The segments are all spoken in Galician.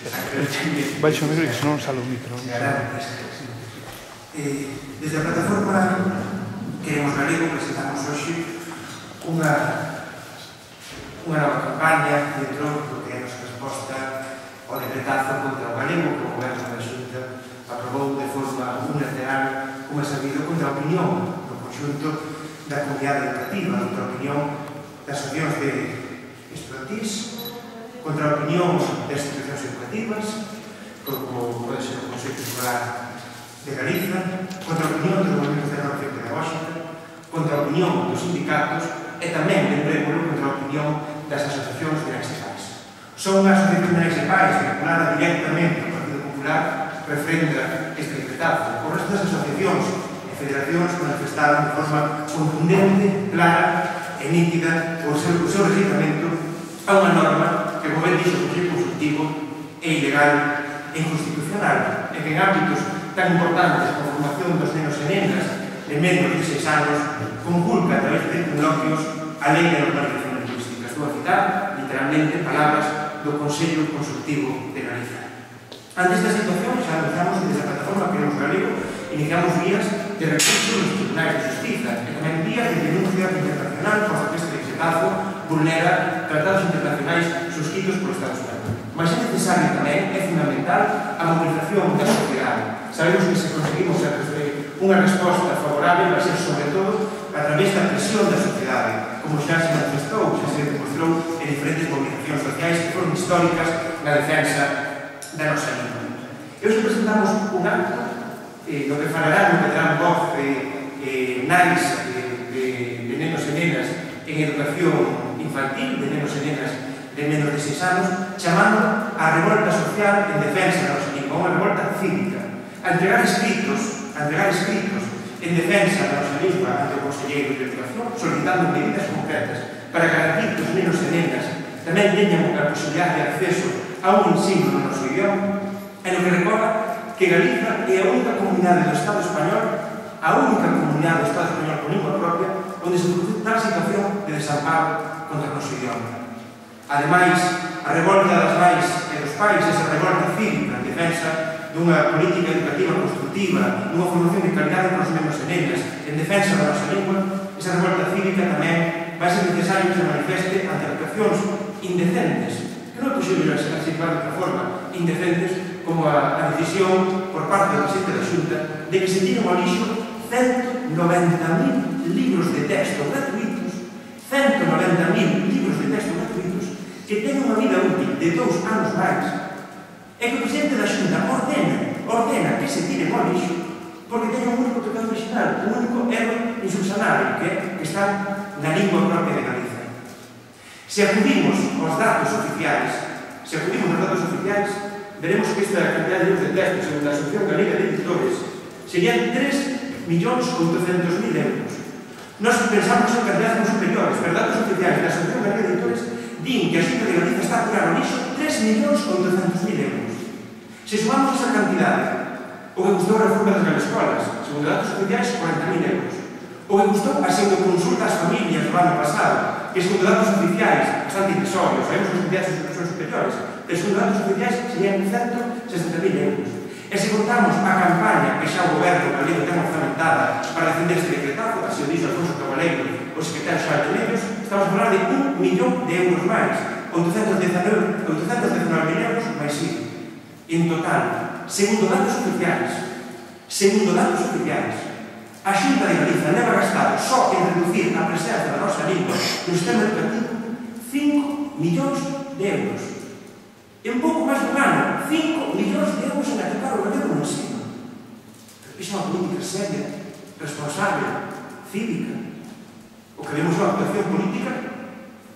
Baixo o micro que senón sale o micro. Desde a plataforma Queremos Galego presentamos hoxe unha nova campaña dentro do que é a nosa resposta ao decretazo contra o galego que o Goberno da Xunta aprobou de forma unilateral, como é sabido, contra a opinión do conxunto da comunidade educativa, contra a opinión das asociacións de estudantis, contra a opinión das institucións educativas, como pode ser o Consello Escolar de Galiza, contra a opinión dos movimentos de renovación pedagóxica, contra a opinión dos sindicatos e tamén, lembrémolo, contra a opinión das asociacións de nais e pais. Son unha asociación de nais e pais vinculada directamente ao Partido Popular refrenda este decretazo. O resto das asociacións e federacións manifestaron de forma contundente, clara e nítida o seu rexeitamento a unha norma que, como ben dixo o Consello Consultivo, é ilegal e inconstitucional, e que en ámbitos tan importantes como a formación dos nenos e nenas de menos de 6 anos conculca a través de coloquios a Lei de Normalización Lingüística. Estou a citar literalmente palabras do Consello Consultivo de Galiza. Ante esta situación, xa anunciamos que desde a plataforma Queremos Galego iniciamos vías de recurso nos tribunais de justiza e tamén vías de denuncia internacional posto que este decretazo vulnera tratados internacionais suscritos polo Estado español. Mas é necesario tamén, é fundamental, a mobilización da sociedade. Sabemos que se conseguimos unha resposta favorable vai ser, sobre todo, a través da presión da sociedade, como xa se manifestou, xa se demostrou en diferentes movilizacións sociais que foron históricas na defensa da nosa lingua. E hoxe presentamos un acto no que falarán, no que terán voz nais de nenos e nenas en educación infantil, de nenos e nenas de menos de 6 anos, chamando a revolta social en defensa da nosa lingua, unha revolta cívica, a entregar escritos en defensa da nosa lingua ante o Conselleiro de Educación, solicitando medidas concretas para garantir que os nenos e nenas tamén teñan a posibilidade de acceso a un ensino no noso idioma, e no que recorda que Galiza é a única comunidade do Estado español, con lingua propia, onde se produce tal situación de desamparo contra o noso idioma. Ademais, a revolta das nais e dos pais, esa revolta cívica en defensa dunha política educativa constructiva, dunha formación de calidade para os nenos e nenas, en defensa da nosa lingua, esa revolta cívica tamén vai ser necesario que se manifeste ante actuacións indecentes, que non é posible situar de outra forma, indecentes, como a decisión por parte do presidente da Xunta de que se tiren ao lixo 190.000 libros de texto gratuitos, 190.000 libros de texto gratuitos que teñen unha vida útil de 2 anos máis, e que o presidente da Xunta ordena que se tiren ao lixo porque teñen un único pecado original, un único erro insubsanable, que está na lingua propia de Galiza. Se acudimos aos datos oficiais, veremos que esta cantidad de libros de texto, según a Asociación Galega de Editores, serían 3.800.000 euros. Nós pensamos en cantidades moi superiores, pero datos oficiais da Asociación Galega de Editores din que a Xunta de Galiza está a tirar ao lixo 3.800.000 euros. Se sumamos esa cantidade, o que custou a reforma das escolas, segundo datos oficiais, 40.000 euros. O que custou a pseudoconsulta ás familias do ano pasado, que segundo datos oficiais, bastante irrisorios, sabemos que os oficiais son superiores, pero segundo datos oficiais serían 160.000 euros. E se contamos a campaña que xa o Goberno galego ten orzamentada para defender este decretazo, así o dixo Alfonso Cabaleiro, o secretario xeral de Medios, estamos a falar de 1 millón de euros máis, 819.000 euros máis sí. En total, segundo datos oficiais, a Xunta de Galiza leva gastado só en reducir a presenza da nosa lingua no sistema educativo 5 millóns de euros. En pouco máis dun ano, 5 millóns de euros en atacar o galego no ensino. Iso é unha política seria, responsable, cívica. O que vemos é unha actuación política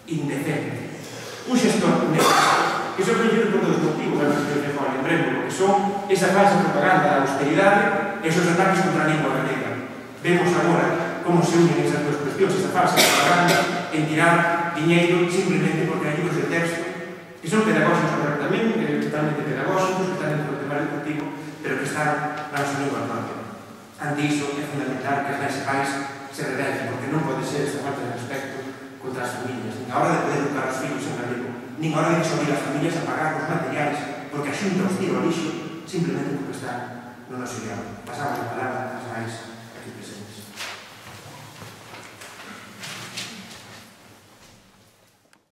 indecente. Un xestor negro, que se aprendeu por dos motivos da nosa reforma, lembremos que son esa falsa propaganda da austeridade e esos ataques contra a lingua galega. Vemos agora como se unen esas duas cuestións, esa falsa propaganda en tirar diñeiro simplemente porque hai libros de texto que son pedagóxicos correctamente, totalmente pedagóxicos, que están dentro do tema educativo, pero que están na nosa lingua propia. Ante iso é fundamental que as nais e pais se rebelen, porque non pode ser esta falta de respeto contra as familias, nin a hora de poder educar os fillos en galego, nin a hora de que se obliga as familias a pagar os materiais porque a Xunta os tira ao lixo simplemente porque está no noso idioma. Pasamos a palabra